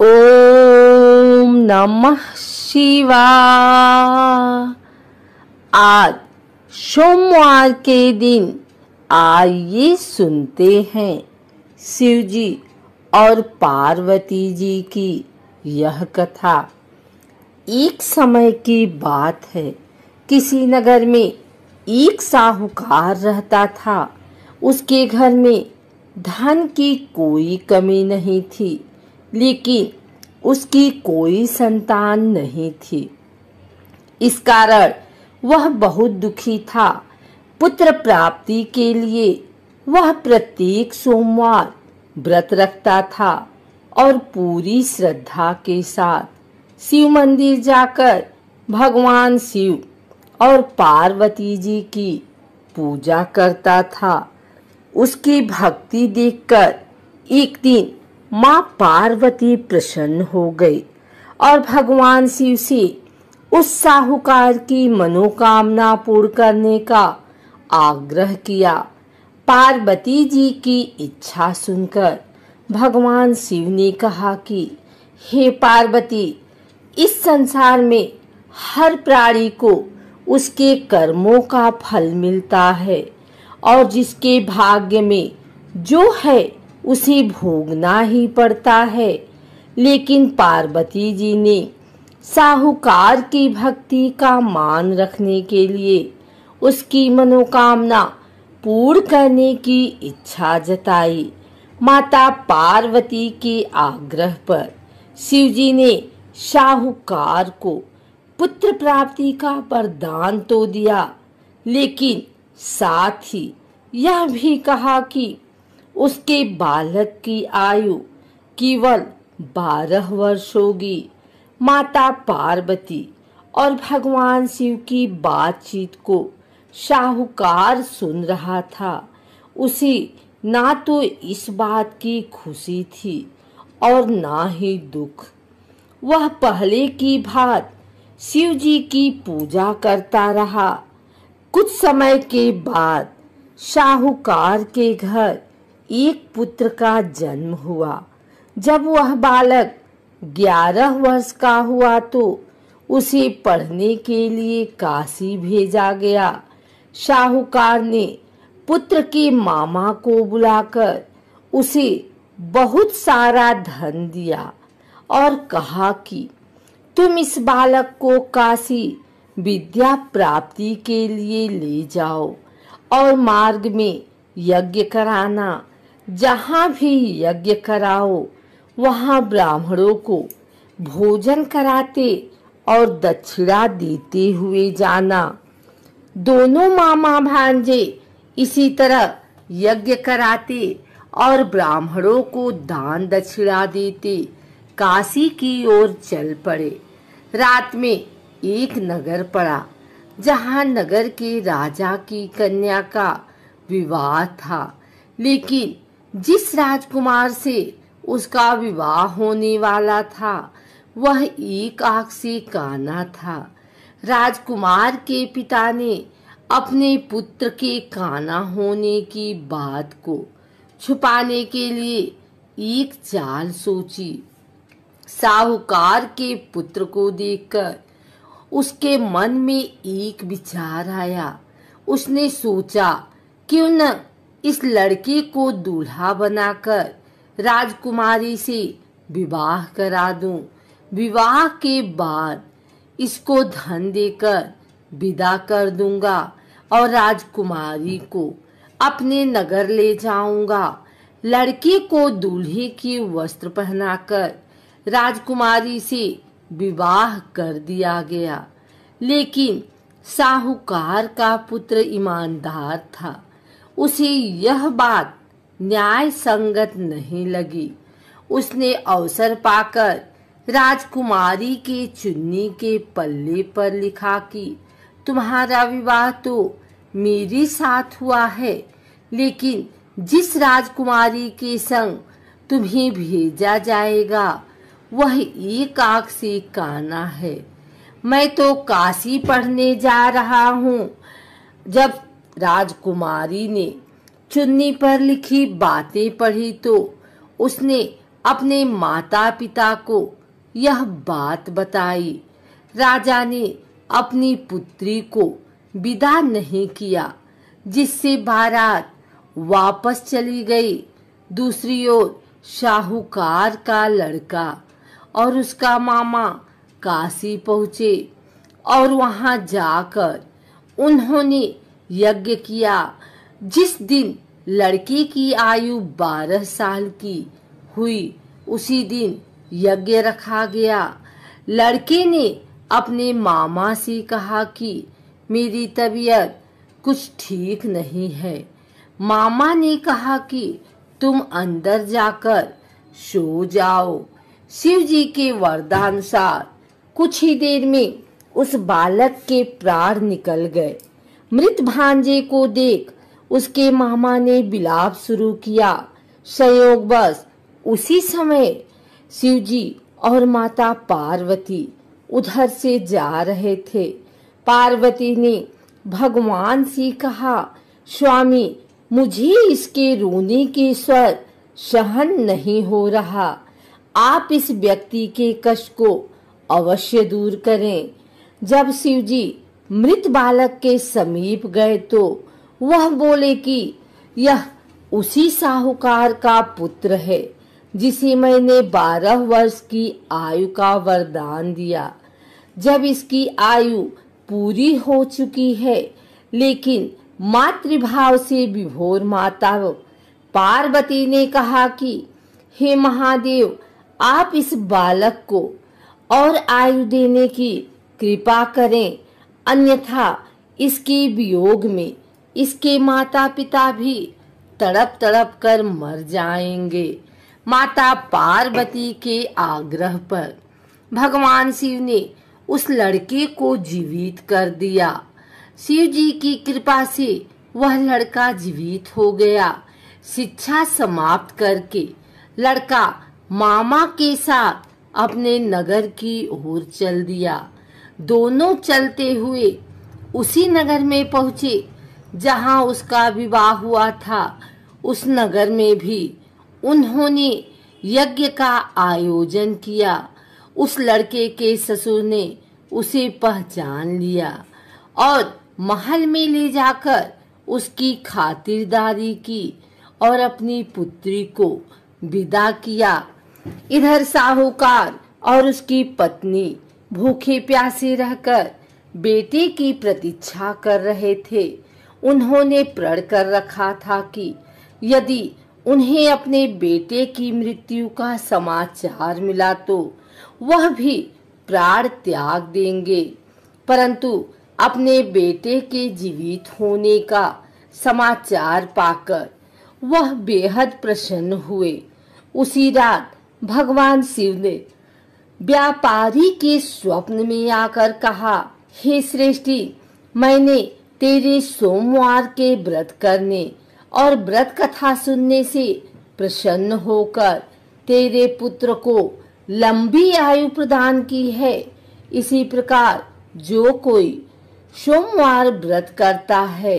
ओम नमः शिवाय। आज सोमवार के दिन आइए सुनते हैं शिव जी और पार्वती जी की यह कथा। एक समय की बात है, किसी नगर में एक साहूकार रहता था। उसके घर में धन की कोई कमी नहीं थी, लेकिन उसकी कोई संतान नहीं थी। इस कारण वह बहुत दुखी था। पुत्र प्राप्ति के लिए वह प्रत्येक सोमवार व्रत रखता था और पूरी श्रद्धा के साथ शिव मंदिर जाकर भगवान शिव और पार्वती जी की पूजा करता था। उसकी भक्ति देखकर एक दिन माँ पार्वती प्रसन्न हो गई और भगवान शिव से उस साहूकार की मनोकामना पूर्ण करने का आग्रह किया। पार्वती जी की इच्छा सुनकर भगवान शिव ने कहा कि हे पार्वती, इस संसार में हर प्राणी को उसके कर्मों का फल मिलता है और जिसके भाग्य में जो है उसे भोगना ही पड़ता है। लेकिन पार्वती जी ने साहूकार की भक्ति का मान रखने के लिए उसकी मनोकामना पूर्ण करने की इच्छा जताई। माता पार्वती के आग्रह पर शिव जी ने साहूकार को पुत्र प्राप्ति का वरदान तो दिया, लेकिन साथ ही यह भी कहा कि उसके बालक की आयु केवल 12 वर्ष होगी। माता पार्वती और भगवान शिव की बातचीत को साहूकार सुन रहा था। उसे ना तो इस बात की खुशी थी और ना ही दुख। वह पहले की भांति शिव जी की पूजा करता रहा। कुछ समय के बाद साहूकार के घर एक पुत्र का जन्म हुआ। जब वह बालक 11 वर्ष का हुआ तो उसे पढ़ने के लिए काशी भेजा गया। साहूकार ने पुत्र के मामा को बुलाकर उसे बहुत सारा धन दिया और कहा कि तुम इस बालक को काशी विद्या प्राप्ति के लिए ले जाओ और मार्ग में यज्ञ कराना। जहाँ भी यज्ञ कराओ वहाँ ब्राह्मणों को भोजन कराते और दक्षिणा देते हुए जाना। दोनों मामा भांजे इसी तरह यज्ञ कराते और ब्राह्मणों को दान दक्षिणा देते काशी की ओर चल पड़े। रात में एक नगर पड़ा, जहाँ नगर के राजा की कन्या का विवाह था। लेकिन जिस राजकुमार से उसका विवाह होने वाला था वह एक आंख से काना था। राजकुमार के पिता ने अपने पुत्र के काना होने की बात को छुपाने के लिए एक चाल सोची। साहूकार के पुत्र को देखकर उसके मन में एक विचार आया। उसने सोचा, क्यों न इस लड़के को दूल्हा बनाकर राजकुमारी से विवाह करा दूं। विवाह के बाद इसको धन देकर विदा कर दूंगा और राजकुमारी को अपने नगर ले जाऊंगा। लड़के को दूल्हे के वस्त्र पहनाकर राजकुमारी से विवाह कर दिया गया। लेकिन साहूकार का पुत्र ईमानदार था। उसे यह बात न्याय संगत नहीं लगी। उसने अवसर पाकर राजकुमारी के चुन्नी के पल्ले पर लिखा कि तुम्हारा विवाह तो मेरे साथ हुआ है, लेकिन जिस राजकुमारी के संग तुम्हें भेजा जाएगा वह एक आंख से काना है। मैं तो काशी पढ़ने जा रहा हूँ। जब राजकुमारी ने चुन्नी पर लिखी बातें पढ़ी तो उसने अपने माता पिता को यह बात बताई। राजा ने अपनी पुत्री को विदा नहीं किया, जिससे बारात वापस चली गई। दूसरी ओर साहूकार का लड़का और उसका मामा काशी पहुँचे और वहां जाकर उन्होंने यज्ञ किया। जिस दिन लड़के की आयु 12 साल की हुई, उसी दिन यज्ञ रखा गया। लड़के ने अपने मामा से कहा कि मेरी तबीयत कुछ ठीक नहीं है। मामा ने कहा कि तुम अंदर जाकर सो जाओ। शिव जी के वरदानुसार कुछ ही देर में उस बालक के प्राण निकल गए। मृत भांजे को देख उसके मामा ने विलाप शुरू किया। संयोगवश उसी समय शिव जी और माता पार्वती उधर से जा रहे थे। पार्वती ने भगवान से कहा, स्वामी, मुझे इसके रोने के स्वर सहन नहीं हो रहा। आप इस व्यक्ति के कष्ट को अवश्य दूर करें। जब शिव जी मृत बालक के समीप गए तो वह बोले कि यह उसी साहूकार का पुत्र है जिसे मैंने 12 वर्ष की आयु का वरदान दिया। जब इसकी आयु पूरी हो चुकी है, लेकिन मातृभाव से विभोर माता पार्वती ने कहा कि हे महादेव, आप इस बालक को और आयु देने की कृपा करें, अन्यथा इसके वियोग में इसके माता पिता भी तड़प तड़प कर मर जाएंगे। माता पार्वती के आग्रह पर भगवान शिव ने उस लड़के को जीवित कर दिया। शिव जी की कृपा से वह लड़का जीवित हो गया। शिक्षा समाप्त करके लड़का मामा के साथ अपने नगर की ओर चल दिया। दोनों चलते हुए उसी नगर में पहुंचे जहां उसका विवाह हुआ था। उस नगर में भी उन्होंने यज्ञ का आयोजन किया। उस लड़के के ससुर ने उसे पहचान लिया और महल में ले जाकर उसकी खातिरदारी की और अपनी पुत्री को विदा किया। इधर साहूकार और उसकी पत्नी भूखे प्यासे रहकर बेटे की प्रतीक्षा कर रहे थे। उन्होंने प्रण कर रखा था कि यदि उन्हें अपने बेटे की मृत्यु का समाचार मिला तो वह भी प्राण त्याग देंगे। परंतु अपने बेटे के जीवित होने का समाचार पाकर वह बेहद प्रसन्न हुए। उसी रात भगवान शिव ने व्यापारी के स्वप्न में आकर कहा, हे श्रेष्ठी, मैंने तेरे सोमवार के व्रत करने और व्रत कथा सुनने से प्रसन्न होकर तेरे पुत्र को लंबी आयु प्रदान की है। इसी प्रकार जो कोई सोमवार व्रत करता है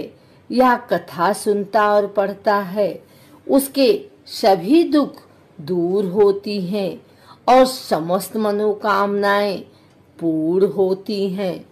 या कथा सुनता और पढ़ता है, उसके सभी दुख दूर होती हैं और समस्त मनोकामनाएं पूर्ण होती हैं।